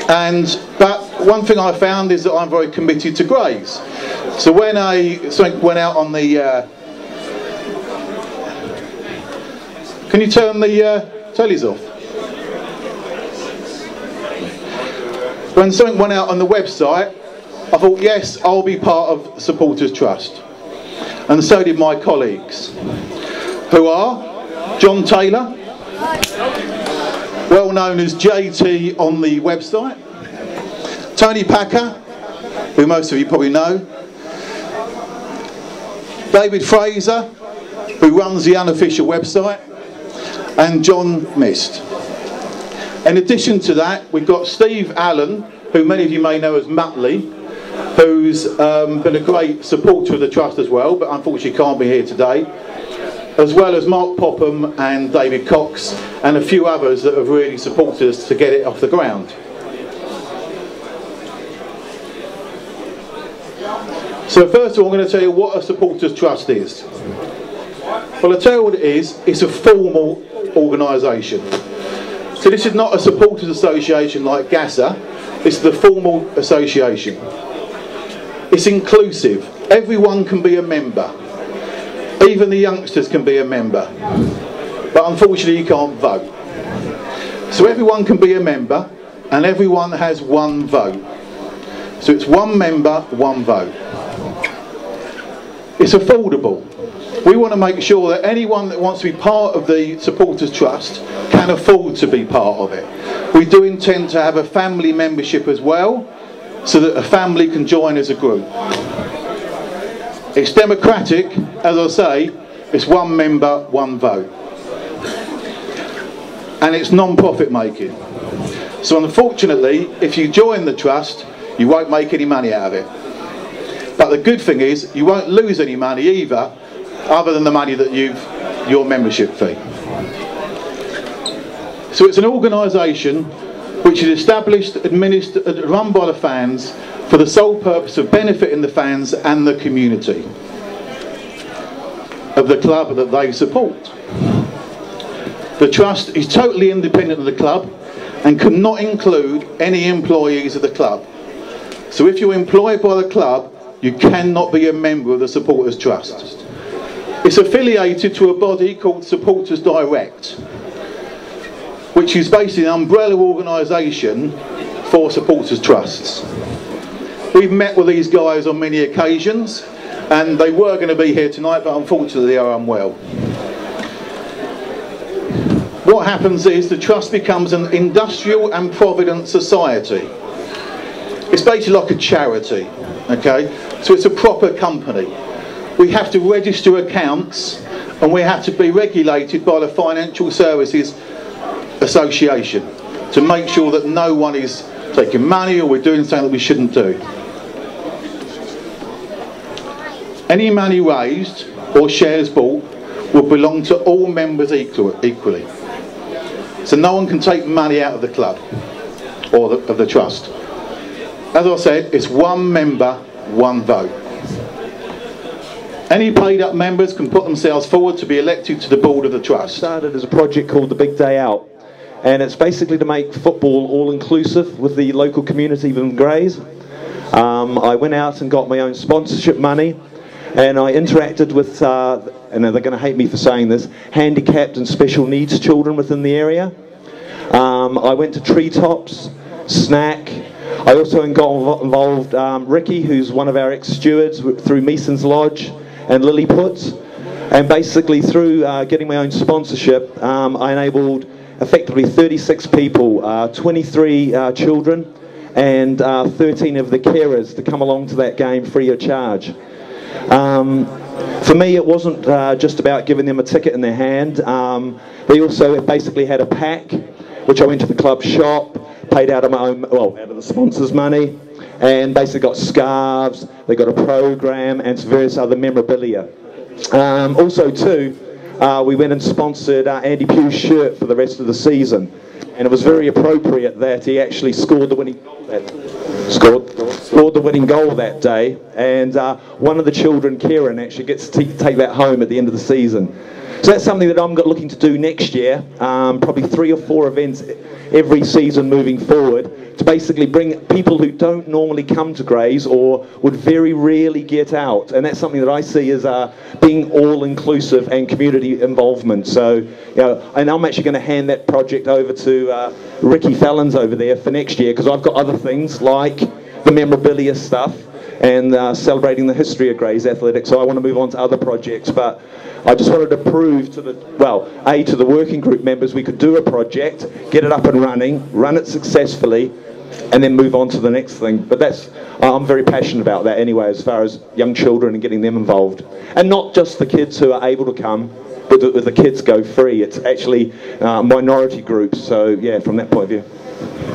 But one thing I found is that I'm very committed to greys. So when something went out on the... can you turn the tellies off? When something went out on the website, I thought, yes, I'll be part of Supporters Trust. And so did my colleagues, who are John Taylor, well known as JT on the website, Tony Packer, who most of you probably know, David Fraser, who runs the unofficial website, and John Mist. In addition to that, we've got Steve Allen, who many of you may know as Muttley, who's been a great supporter of the Trust as well, but unfortunately can't be here today, as well as Mark Popham and David Cox, and a few others that have really supported us to get it off the ground. So first of all, I'm going to tell you what a Supporters Trust is. Well, I'll tell you what it is. It's a formal organisation. So this is not a supporters association like GASA. This is the formal association. It's inclusive. Everyone can be a member. Even the youngsters can be a member. But unfortunately you can't vote. So everyone can be a member, and everyone has one vote. So it's one member, one vote. It's affordable. We want to make sure that anyone that wants to be part of the Supporters Trust can afford to be part of it. We do intend to have a family membership as well, so that a family can join as a group. It's democratic, as I say, it's one member, one vote. And it's non-profit making. So unfortunately, if you join the Trust, you won't make any money out of it. But the good thing is, you won't lose any money either, other than the money that your membership fee. So it's an organisation which is established, administered, run by the fans for the sole purpose of benefiting the fans and the community of the club that they support. The Trust is totally independent of the club and cannot include any employees of the club. So if you're employed by the club, you cannot be a member of the Supporters Trust. It's affiliated to a body called Supporters Direct, which is basically an umbrella organisation for supporters trusts. We've met with these guys on many occasions, and they were going to be here tonight, but unfortunately they are unwell. What happens is the Trust becomes an industrial and provident society. It's basically like a charity, okay? So it's a proper company. We have to register accounts, and we have to be regulated by the Financial Services Association to make sure that no one is taking money or we're doing something that we shouldn't do. Any money raised or shares bought will belong to all members equally. So no one can take money out of the club or of the Trust. As I said, it's one member, one vote. Any paid up members can put themselves forward to be elected to the board of the Trust. It started as a project called the Big Day Out, and it's basically to make football all-inclusive with the local community of Greys. I went out and got my own sponsorship money, and I interacted with, and they're going to hate me for saying this, handicapped and special needs children within the area. I went to Treetops, Snack. I also got involved Ricky, who's one of our ex-stewards, through Meeson's Lodge and Lilliput, and basically through getting my own sponsorship, I enabled effectively 36 people, 23 children, and 13 of the carers to come along to that game free of charge. For me, it wasn't just about giving them a ticket in their hand. They also basically had a pack, which I went to the club shop, paid out of my own, well, out of the sponsors' money, and basically got scarves, they got a program, and some various other memorabilia. Also too, we went and sponsored Andy Pugh's shirt for the rest of the season, and it was very appropriate that he actually scored the winning goal that day, and one of the children, Kieran, actually gets to take that home at the end of the season. So that's something that I'm looking to do next year, probably 3 or 4 events every season moving forward, to to basically bring people who don't normally come to Grays or would very rarely get out. And that's something that I see as being all-inclusive and community involvement. So, you know, and I'm actually going to hand that project over to Ricky Fallon's over there for next year, because I've got other things like the memorabilia stuff and celebrating the history of Grays athletics. So I want to move on to other projects, but I just wanted to prove to the, well, to the working group members we could do a project, get it up and running, run it successfully, and then move on to the next thing. But that's, I'm very passionate about that anyway, as far as young children and getting them involved. And not just the kids who are able to come, but the kids go free. It's actually minority groups, so yeah, from that point of view.